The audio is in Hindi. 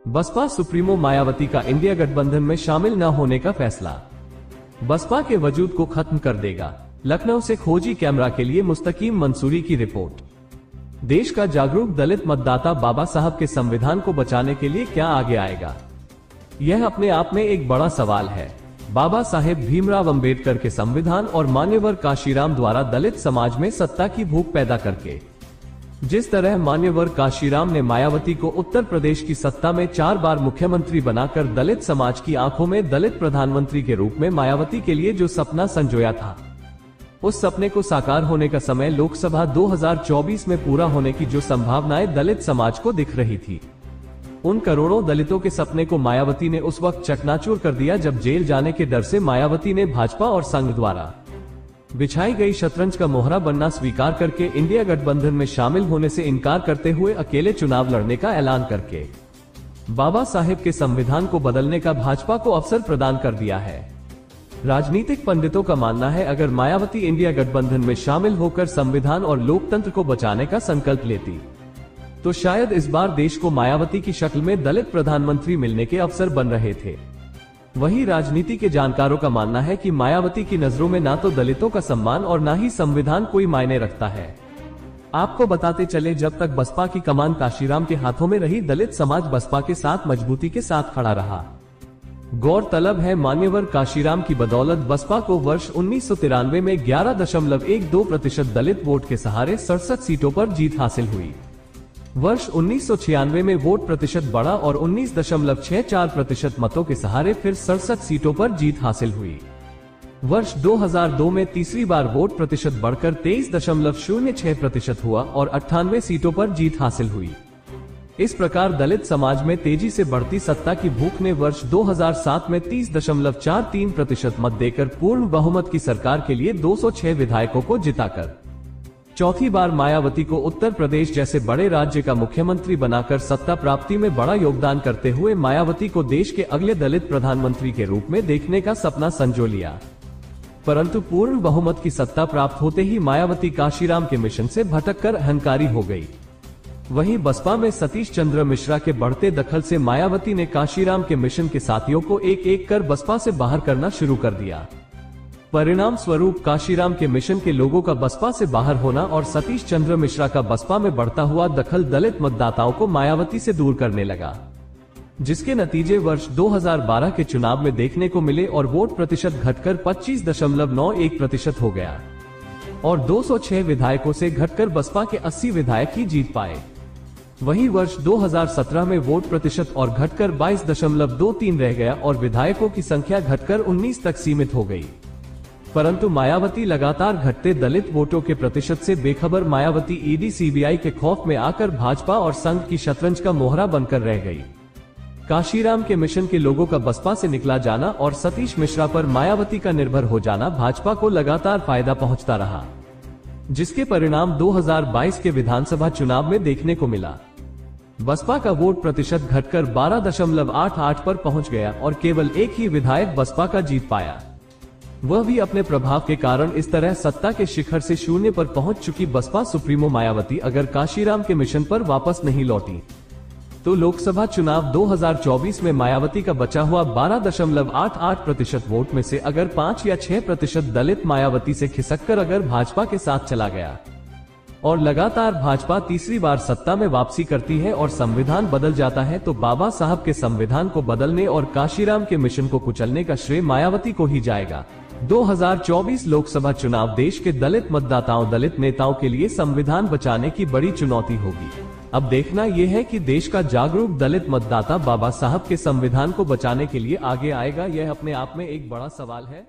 बसपा सुप्रीमो मायावती का इंडिया गठबंधन में शामिल न होने का फैसला बसपा के वजूद को खत्म कर देगा। लखनऊ से खोजी कैमरा के लिए मुस्तकीम मंसूरी की रिपोर्ट। देश का जागरूक दलित मतदाता बाबा साहब के संविधान को बचाने के लिए क्या आगे आएगा, यह अपने आप में एक बड़ा सवाल है। बाबा साहेब भीमराव अंबेडकर के संविधान और मान्यवर काशीराम द्वारा दलित समाज में सत्ता की भूख पैदा करके, जिस तरह मान्यवर काशीराम ने मायावती को उत्तर प्रदेश की सत्ता में 4 बार मुख्यमंत्री बनाकर दलित समाज की आंखों में दलित प्रधानमंत्री के रूप में मायावती के लिए जो सपना संजोया था, उस सपने को साकार होने का समय लोकसभा 2024 में पूरा होने की जो संभावनाएं दलित समाज को दिख रही थी, उन करोड़ों दलितों के सपने को मायावती ने उस वक्त चकनाचूर कर दिया जब जेल जाने के डर से मायावती ने भाजपा और संघ द्वारा बिछाई गई शतरंज का मोहरा बनना स्वीकार करके इंडिया गठबंधन में शामिल होने से इनकार करते हुए अकेले चुनाव लड़ने का ऐलान करके बाबा साहेब के संविधान को बदलने का भाजपा को अवसर प्रदान कर दिया है। राजनीतिक पंडितों का मानना है, अगर मायावती इंडिया गठबंधन में शामिल होकर संविधान और लोकतंत्र को बचाने का संकल्प लेती तो शायद इस बार देश को मायावती की शक्ल में दलित प्रधानमंत्री मिलने के अवसर बन रहे थे। वहीं राजनीति के जानकारों का मानना है कि मायावती की नजरों में ना तो दलितों का सम्मान और ना ही संविधान कोई मायने रखता है। आपको बताते चले, जब तक बसपा की कमान काशीराम के हाथों में रही, दलित समाज बसपा के साथ मजबूती के साथ खड़ा रहा। गौरतलब है, मान्यवर काशीराम की बदौलत बसपा को वर्ष 1993 में 11.12% दलित वोट के सहारे 67 सीटों पर जीत हासिल हुई। वर्ष 1996 में वोट प्रतिशत बढ़ा और 19.64% मतों के सहारे फिर 67 सीटों पर जीत हासिल हुई। वर्ष 2002 में तीसरी बार वोट प्रतिशत बढ़कर 23.06% हुआ और 98 सीटों पर जीत हासिल हुई। इस प्रकार दलित समाज में तेजी से बढ़ती सत्ता की भूख ने वर्ष 2007 में 30.43% मत देकर पूर्ण बहुमत की सरकार के लिए 206 विधायकों को जिताकर चौथी बार मायावती को उत्तर प्रदेश जैसे बड़े राज्य का मुख्यमंत्री बनाकर सत्ता प्राप्ति में बड़ा योगदान करते हुए मायावती को देश के अगले दलित प्रधानमंत्री के रूप में देखने का सपना संजो लिया। परंतु पूर्ण बहुमत की सत्ता प्राप्त होते ही मायावती काशीराम के मिशन से भटककर अहंकारी हो गई। वहीं बसपा में सतीश चंद्र मिश्रा के बढ़ते दखल से मायावती ने काशीराम के मिशन के साथियों को एक एक कर बसपा से बाहर करना शुरू कर दिया। परिणाम स्वरूप काशीराम के मिशन के लोगों का बसपा से बाहर होना और सतीश चंद्र मिश्रा का बसपा में बढ़ता हुआ दखल दलित मतदाताओं को मायावती से दूर करने लगा, जिसके नतीजे वर्ष 2012 के चुनाव में देखने को मिले और वोट प्रतिशत घटकर 25.91% हो गया और 206 विधायकों से घटकर बसपा के 80 विधायक ही जीत पाए। वहीं वर्ष 2017 में वोट प्रतिशत और घटकर 22.23 रह गया और विधायकों की संख्या घटकर 19 तक सीमित हो गई। परंतु मायावती लगातार घटते दलित वोटों के प्रतिशत से बेखबर मायावती ईडी सीबीआई के खौफ में आकर भाजपा और संघ की शतरंज का मोहरा बनकर रह गई। काशीराम के मिशन के लोगों का बसपा से निकला जाना और सतीश मिश्रा पर मायावती का निर्भर हो जाना भाजपा को लगातार फायदा पहुंचता रहा, जिसके परिणाम 2022 के विधानसभा चुनाव में देखने को मिला। बसपा का वोट प्रतिशत घटकर 12.88 पर पहुंच गया और केवल एक ही विधायक बसपा का जीत पाया, वह भी अपने प्रभाव के कारण। इस तरह सत्ता के शिखर से शून्य पर पहुंच चुकी बसपा सुप्रीमो मायावती अगर काशीराम के मिशन पर वापस नहीं लौटी तो लोकसभा चुनाव 2024 में मायावती का बचा हुआ 12.88% वोट में से अगर 5 या 6% दलित मायावती से खिसककर अगर भाजपा के साथ चला गया और लगातार भाजपा तीसरी बार सत्ता में वापसी करती है और संविधान बदल जाता है, तो बाबा साहब के संविधान को बदलने और काशीराम के मिशन को कुचलने का श्रेय मायावती को ही जाएगा। 2024 लोकसभा चुनाव देश के दलित मतदाताओं, दलित नेताओं के लिए संविधान बचाने की बड़ी चुनौती होगी। अब देखना यह है कि देश का जागरूक दलित मतदाता बाबा साहब के संविधान को बचाने के लिए आगे आएगा। यह अपने आप में एक बड़ा सवाल है।